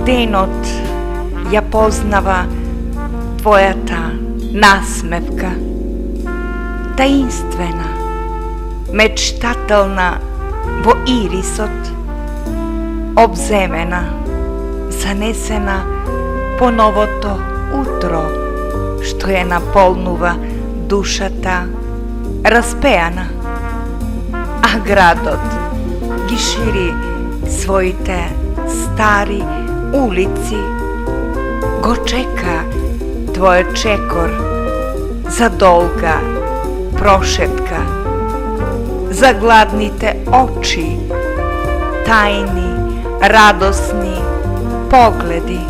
денот ја познава твојата насмевка, таинствена, мечтателна во ирисот, обземена, занесена по новото утро, што ја наполнува душата, распеана, а градот ги шири своите стари улици, го чека твојот чекор за долга прошетка, за гладните очи, тајни, радосни погледи.